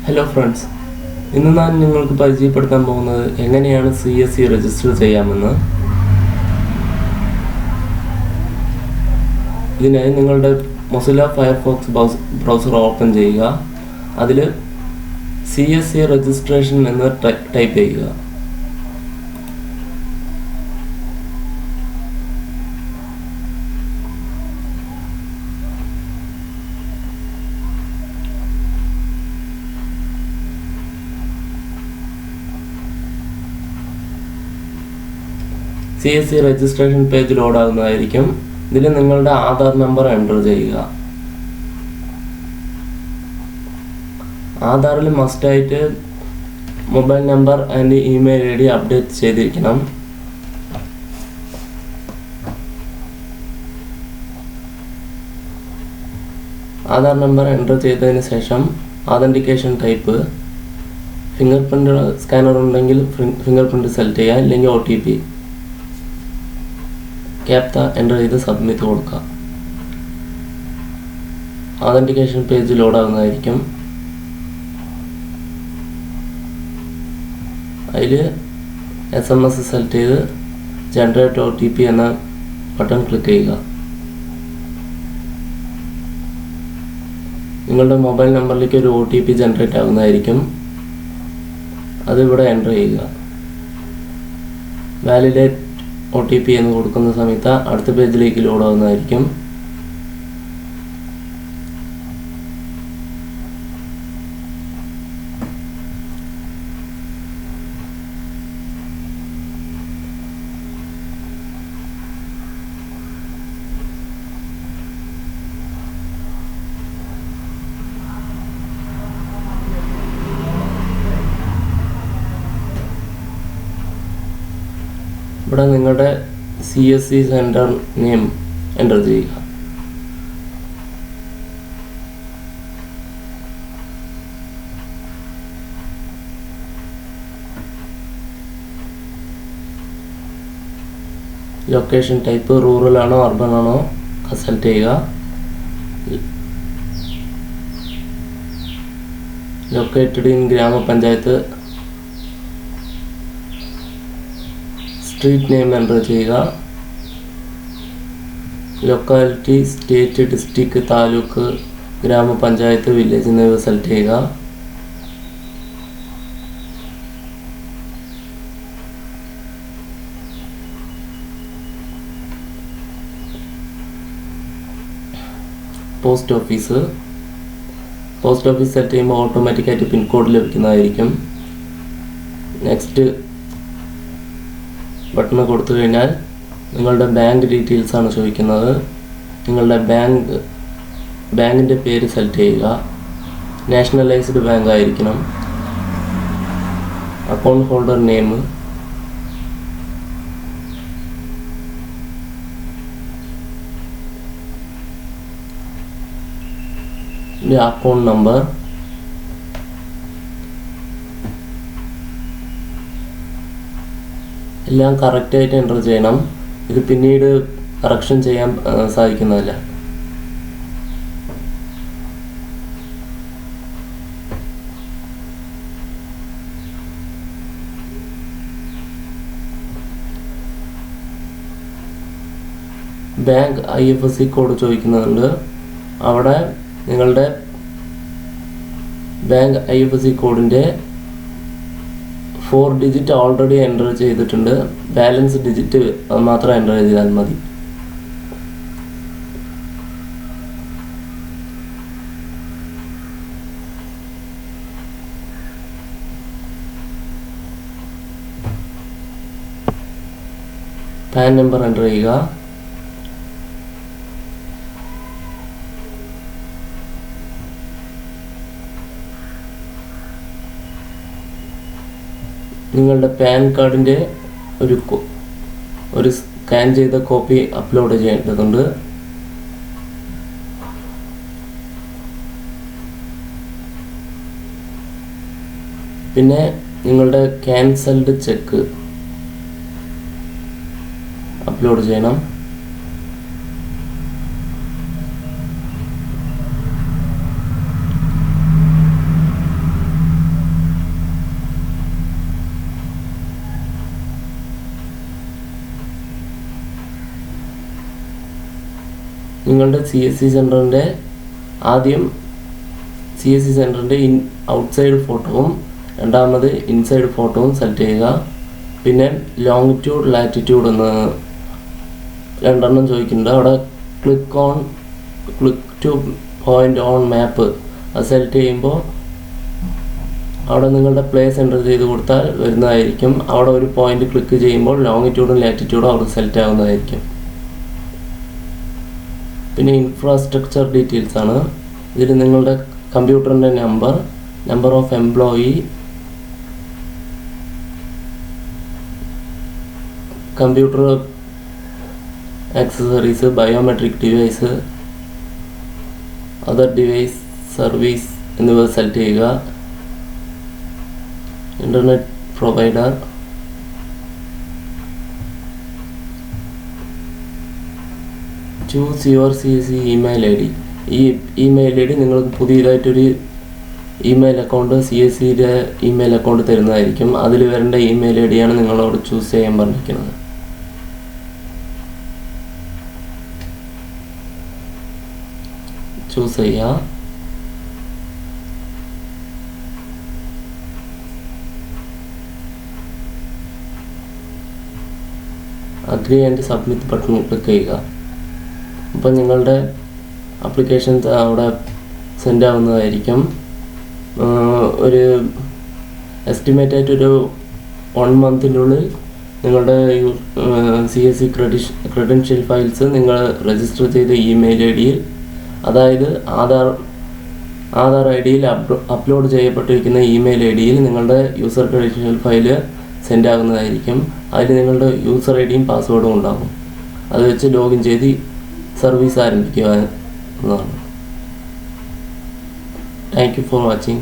Hello friends, ഇന്ന് ഞാൻ നിങ്ങൾക്ക് പരിചയപ്പെടുത്താൻ പോകുന്നത് എങ്ങനെയാണ് CSE രജിസ്റ്റർ ചെയ്യാമെന്ന്. ഇതിനായി നിങ്ങളുടെ മൊസില്ല ഫയർഫോക്സ് ബ്രൗസർ ഓപ്പൺ ചെയ്യുക. അതിൽ CSE രജിസ്ട്രേഷൻ എന്ന് ടൈപ്പ് ചെയ്യുക. CSE രജിസ്ട്രേഷൻ പേജ് ലോഡ് ആകുന്നതായിരിക്കും. ഇതിൽ നിങ്ങളുടെ ആധാർ നമ്പർ എൻ്റർ ചെയ്യുക. ആധാറിൽ മസ്റ്റായിട്ട് mobile number and email ID update ചെയ്തിരിക്കണം. ആധാർ നമ്പർ എൻ്റർ ചെയ്തതിന് ശേഷം authentication type finger print scanner ഉണ്ടെങ്കിൽ ഫിംഗർ പ്രിൻ്റ് സെലക്ട് ചെയ്യുക, ഇല്ലെങ്കിൽ OTP ക്യാപ്ച എൻ്റർ ചെയ്ത് സബ്മിറ്റ് കൊടുക്കുക. ആതൻറ്റിക്കേഷൻ പേജ് ലോഡ് ആകുന്നതായിരിക്കും. അതിൽ SMS സെലക്ട് ചെയ്ത് ജനറേറ്റ് OTP എന്ന ബട്ടൺ ക്ലിക്ക് ചെയ്യുക. നിങ്ങളുടെ മൊബൈൽ നമ്പറിലേക്ക് ഒരു OTP ജനറേറ്റ് ആകുന്നതായിരിക്കും. അതിവിടെ എൻ്റർ ചെയ്യുക. വാലിഡേറ്റ് OTP എന്ന് കൊടുക്കുന്ന സമയത്ത് അടുത്ത പേജിലേക്ക് ലോഡ് ആവുന്നതായിരിക്കും. ഇവിടെ നിങ്ങളുടെ CSE സെൻറ്റർ നെയിം എൻ്റർ ചെയ്യുക. ലൊക്കേഷൻ ടൈപ്പ് റൂറൽ ആണോ അർബൻ ആണോ സെലക്ട് ചെയ്യുക. ലൊക്കേറ്റഡ് ഇൻ ഗ്രാമപഞ്ചായത്ത് സ്ട്രീറ്റ് നെയിം എൻ്റർ ചെയ്യുക. ലൊക്കാലിറ്റി സ്റ്റേറ്റ് ഡിസ്ട്രിക്ട് താലൂക്ക് ഗ്രാമപഞ്ചായത്ത് വില്ലേജ് എന്നിവ സെലക്ട് ചെയ്യുക. പോസ്റ്റ് ഓഫീസ് സെലക്ട് ചെയ്യുമ്പോൾ ഓട്ടോമാറ്റിക്കായിട്ട് പിൻകോഡ് ലഭിക്കുന്നതായിരിക്കും. നെക്സ്റ്റ് ബട്ടൺ കൊടുത്തു കഴിഞ്ഞാൽ നിങ്ങളുടെ ബാങ്ക് ഡീറ്റെയിൽസ് ആണ് ചോദിക്കുന്നത്. നിങ്ങളുടെ ബാങ്കിൻ്റെ പേര് സെലക്ട് ചെയ്യുക. നാഷണലൈസ്ഡ് ബാങ്ക് ആയിരിക്കണം. Account holder name, account number, എല്ലാം കറക്റ്റായിട്ട് എൻ്റർ ചെയ്യണം. ഇത് പിന്നീട് കറക്ഷൻ ചെയ്യാൻ സാധിക്കുന്നതല്ല. ബാങ്ക് IFSC കോഡ് ചോദിക്കുന്നുണ്ട്. അവിടെ നിങ്ങളുടെ bank IFSC കോഡിൻ്റെ 4 digit already enter ചെയ്തിട്ടുണ്ട്. ബാലൻസ് ഡിജിറ്റ് മാത്രം എൻ്റർ ചെയ്താൽ മതി. പാൻ നമ്പർ എൻ്റർ ചെയ്യുക. നിങ്ങളുടെ പാൻ കാർഡിൻ്റെ ഒരു സ്കാൻ ചെയ്ത കോപ്പി അപ്ലോഡ് ചെയ്യേണ്ടതുണ്ട്. പിന്നെ നിങ്ങളുടെ ക്യാൻസൽഡ് ചെക്ക് അപ്ലോഡ് ചെയ്യണം. നിങ്ങളുടെ CSC സെൻറ്ററിൻ്റെ ആദ്യം CSC സെൻറ്ററിൻ്റെ ഔട്ട്സൈഡ് ഫോട്ടോവും രണ്ടാമത് ഇൻസൈഡ് ഫോട്ടോവും സെലക്ട് ചെയ്യുക. പിന്നെ ലോങ്ങിറ്റ്യൂഡ് ലാറ്റിറ്റ്യൂഡ് എന്ന് രണ്ടെണ്ണം ചോദിക്കുന്നുണ്ട്. അവിടെ ക്ലിക്ക് ടു പോയിൻ്റ് ഓൺ മാപ്പ് അത് സെലക്ട് ചെയ്യുമ്പോൾ അവിടെ നിങ്ങളുടെ പ്ലേസ് എൻ്റർ ചെയ്ത് കൊടുത്താൽ വരുന്നതായിരിക്കും. അവിടെ ഒരു പോയിൻ്റ് ക്ലിക്ക് ചെയ്യുമ്പോൾ ലോങ്ങിറ്റ്യൂഡും ലാറ്റിറ്റ്യൂഡും അവിടെ സെലക്ട് ആവുന്നതായിരിക്കും. പിന്നെ ഇൻഫ്രാസ്ട്രക്ചർ ഡീറ്റെയിൽസ് ആണ്. ഇതിൽ നിങ്ങളുടെ കമ്പ്യൂട്ടറിൻ്റെ number of employee, computer accessories, biometric device, other device, service എന്നിവ സെലക്ട് ചെയ്യുക. Internet provider, choose your CSC email ID. ഈ ഇമെയിൽ ID നിങ്ങൾക്ക് പുതിയതായിട്ടൊരു ഇമെയിൽ അക്കൗണ്ട് CSCയുടെ ഇമെയിൽ അക്കൗണ്ട് തരുന്നതായിരിക്കും. അതിൽ വരേണ്ട ഇമെയിൽ ID ആണ് നിങ്ങളോട് ചൂസ് ചെയ്യാൻ പറഞ്ഞിരിക്കുന്നത്. ചൂസ് ചെയ്യുക. Agri and submit button click ചെയ്യുക. അപ്പോൾ നിങ്ങളുടെ ആപ്ലിക്കേഷൻ അവിടെ സെൻഡ് ആവുന്നതായിരിക്കും. ഒരു എസ്റ്റിമേറ്റ് ആയിട്ടൊരു 1 monthൻ്റെ ഉള്ളിൽ നിങ്ങളുടെ CSC ക്രെഡൻഷ്യൽ ഫയൽസ് നിങ്ങൾ രജിസ്റ്റർ ചെയ്ത ഇമെയിൽ IDയിൽ, അതായത് ആധാർ IDയിൽ അപ്ലോഡ് ചെയ്യപ്പെട്ടിരിക്കുന്ന ഇമെയിൽ IDയിൽ നിങ്ങളുടെ യൂസർ ക്രെഡൻഷ്യൽ ഫയൽ സെൻഡ് ആകുന്നതായിരിക്കും. അതിൽ നിങ്ങളുടെ യൂസർ IDയും പാസ്വേഡും ഉണ്ടാകും. അത് വെച്ച് ലോഗിൻ ചെയ്ത് സർവീസ് ആരംഭിക്കുക എന്നതാണ്. Thank you for watching.